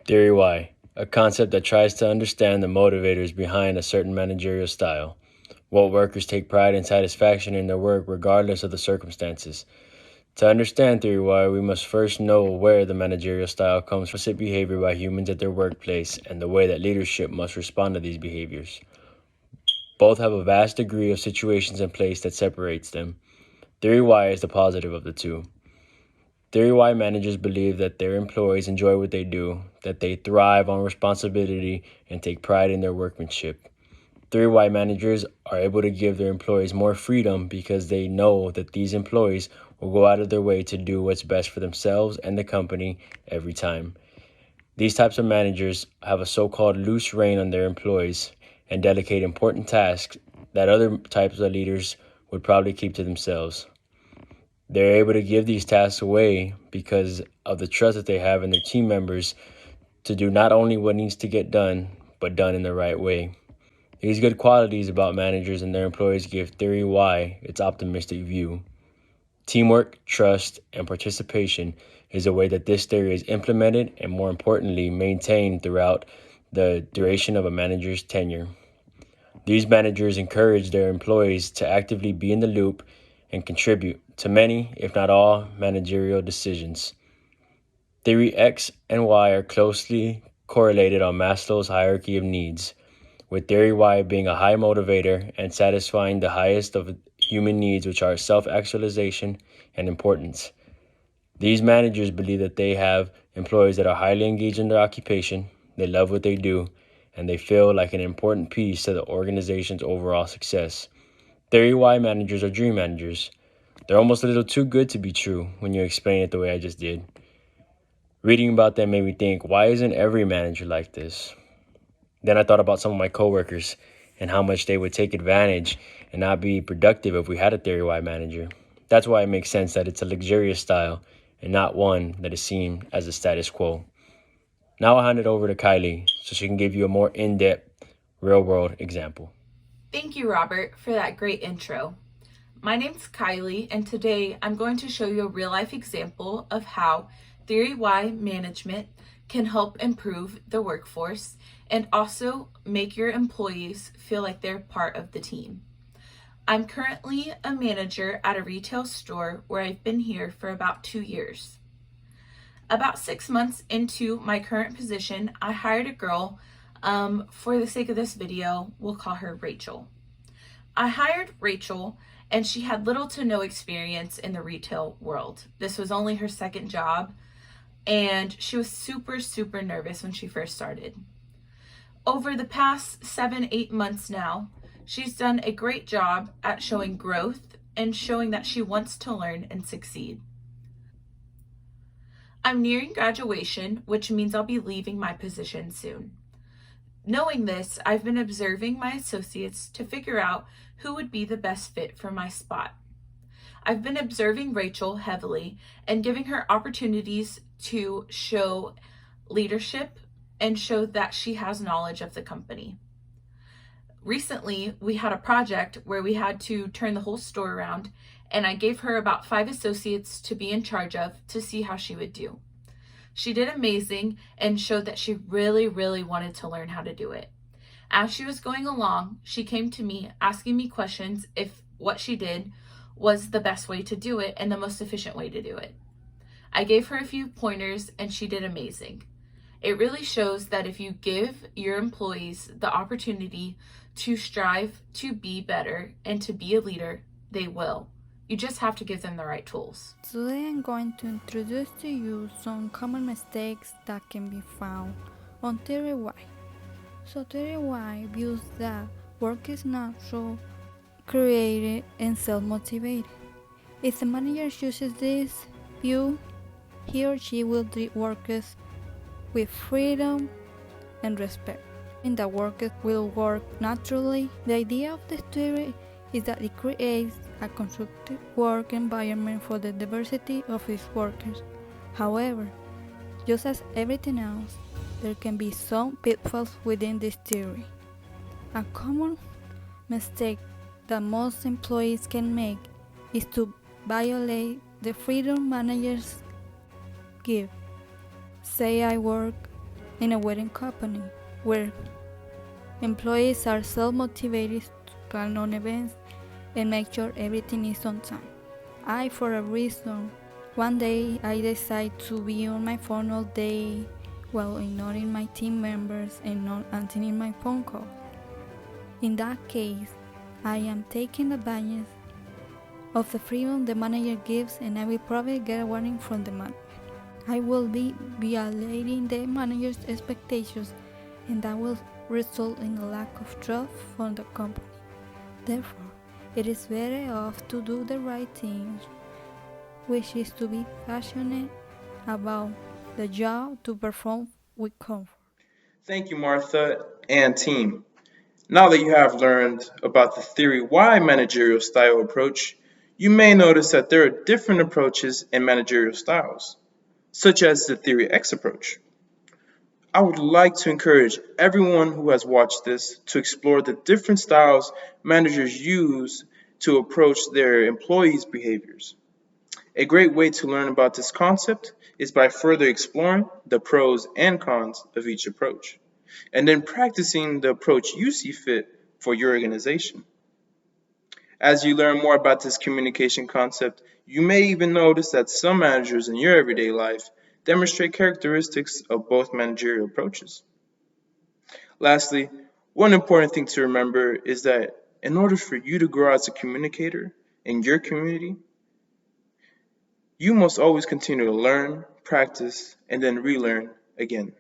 Theory Y, a concept that tries to understand the motivators behind a certain managerial style. What workers take pride and satisfaction in their work regardless of the circumstances. To understand Theory Y, we must first know where the managerial style comes from, opposite behavior by humans at their workplace, and the way that leadership must respond to these behaviors. Both have a vast degree of situations in place that separates them. Theory Y is the positive of the two. Theory Y managers believe that their employees enjoy what they do, that they thrive on responsibility, and take pride in their workmanship. Theory Y managers are able to give their employees more freedom because they know that these employees will go out of their way to do what's best for themselves and the company every time. These types of managers have a so-called loose rein on their employees and delegate important tasks that other types of leaders would probably keep to themselves. They're able to give these tasks away because of the trust that they have in their team members to do not only what needs to get done, but done in the right way. These good qualities about managers and their employees give Theory Y its optimistic view. Teamwork, trust, and participation is a way that this theory is implemented and, more importantly, maintained throughout the duration of a manager's tenure. These managers encourage their employees to actively be in the loop and contribute to many, if not all, managerial decisions. Theory X and Y are closely correlated on Maslow's hierarchy of needs, with Theory Y being a high motivator and satisfying the highest of human needs, which are self-actualization and importance. These managers believe that they have employees that are highly engaged in their occupation, they love what they do, and they feel like an important piece to the organization's overall success. Theory Y managers are dream managers. They're almost a little too good to be true when you explain it the way I just did. Reading about them made me think, why isn't every manager like this? Then I thought about some of my coworkers and how much they would take advantage and not be productive if we had a Theory Y manager. That's why it makes sense that it's a luxurious style and not one that is seen as a status quo. Now I'll hand it over to Kylie so she can give you a more in-depth, real-world example. Thank you, Robert, for that great intro. My name's Kylie, and today I'm going to show you a real-life example of how Theory Y management can help improve the workforce and also make your employees feel like they're part of the team. I'm currently a manager at a retail store where I've been here for about 2 years. About 6 months into my current position, I hired a girl. For the sake of this video, we'll call her Rachel. I hired Rachel and she had little to no experience in the retail world. This was only her second job and she was super nervous when she first started. Over the past 7-8 months now, she's done a great job at showing growth and showing that she wants to learn and succeed. I'm nearing graduation, which means I'll be leaving my position soon. Knowing this, I've been observing my associates to figure out who would be the best fit for my spot. I've been observing Rachel heavily and giving her opportunities to show leadership and show that she has knowledge of the company. Recently, we had a project where we had to turn the whole store around, and I gave her about 5 associates to be in charge of to see how she would do. She did amazing and showed that she really wanted to learn how to do it. As she was going along, she came to me asking me questions if what she did was the best way to do it and the most efficient way to do it. I gave her a few pointers and she did amazing. It really shows that if you give your employees the opportunity to strive to be better and to be a leader, they will. You just have to give them the right tools. Today I'm going to introduce to you some common mistakes that can be found on Theory Y. So Theory Y views that work is natural, created, and self-motivated. If the manager chooses this view, he or she will treat workers with freedom and respect, and that workers will work naturally. The idea of this theory is that it creates a constructive work environment for the diversity of its workers. However, just as everything else, there can be some pitfalls within this theory. A common mistake that most employees can make is to violate the freedom managers give. Say I work in a wedding company where employees are self-motivated to plan on events and make sure everything is on time. For a reason, one day I decide to be on my phone all day while ignoring my team members and not answering my phone call. In that case, I am taking advantage of the freedom the manager gives, and I will probably get a warning from the manager. I will be violating the manager's expectations, and that will result in a lack of trust from the company. Therefore, it is better off to do the right thing, which is to be passionate about the job to perform with comfort. Thank you, Martha and team. Now that you have learned about the theory Y managerial style approach, you may notice that there are different approaches and managerial styles, such as the theory X approach. I would like to encourage everyone who has watched this to explore the different styles managers use to approach their employees' behaviors. A great way to learn about this concept is by further exploring the pros and cons of each approach, and then practicing the approach you see fit for your organization. As you learn more about this communication concept, you may even notice that some managers in your everyday life demonstrate characteristics of both managerial approaches. Lastly, one important thing to remember is that in order for you to grow as a communicator in your community, you must always continue to learn, practice, and then relearn again.